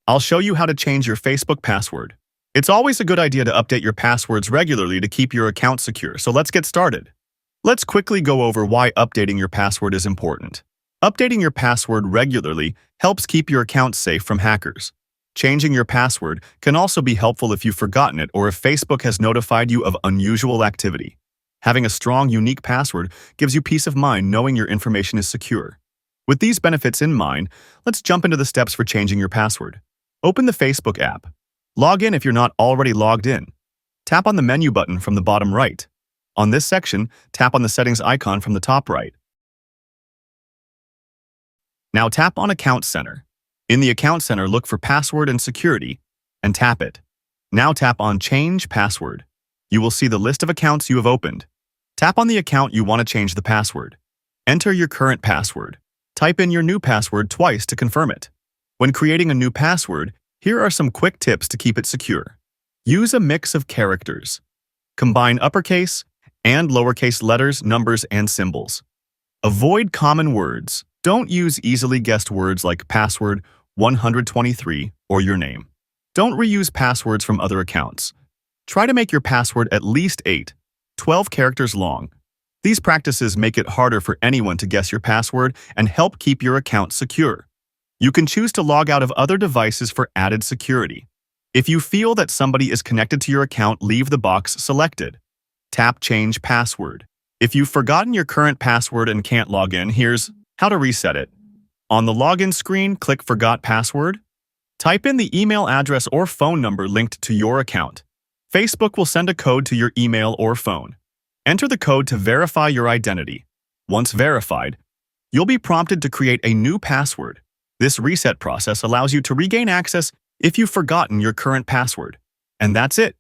I'll show you how to change your Facebook password. It's always a good idea to update your passwords regularly to keep your account secure, so let's get started. Let's quickly go over why updating your password is important. Updating your password regularly helps keep your account safe from hackers. Changing your password can also be helpful if you've forgotten it or if Facebook has notified you of unusual activity. Having a strong, unique password gives you peace of mind knowing your information is secure. With these benefits in mind, let's jump into the steps for changing your password. Open the Facebook app. Log in if you're not already logged in. Tap on the menu button from the bottom right. On this section, tap on the settings icon from the top right. Now tap on Account Center. In the Account Center, look for Password and Security, and tap it. Now tap on Change Password. You will see the list of accounts you have opened. Tap on the account you want to change the password. Enter your current password. Type in your new password twice to confirm it. When creating a new password, here are some quick tips to keep it secure. Use a mix of characters. Combine uppercase and lowercase letters, numbers, and symbols. Avoid common words. Don't use easily guessed words like password 123 or your name. Don't reuse passwords from other accounts. Try to make your password at least 12 characters long. These practices make it harder for anyone to guess your password and help keep your account secure. You can choose to log out of other devices for added security. If you feel that somebody is connected to your account, leave the box selected. Tap Change Password. If you've forgotten your current password and can't log in, here's how to reset it. On the login screen, click Forgot Password. Type in the email address or phone number linked to your account. Facebook will send a code to your email or phone. Enter the code to verify your identity. Once verified, you'll be prompted to create a new password. This reset process allows you to regain access if you've forgotten your current password. And that's it.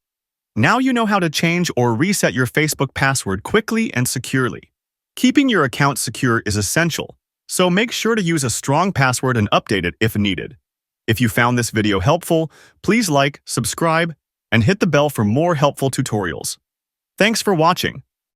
Now you know how to change or reset your Facebook password quickly and securely. Keeping your account secure is essential, so make sure to use a strong password and update it if needed. If you found this video helpful, please like, subscribe, and hit the bell for more helpful tutorials. Thanks for watching.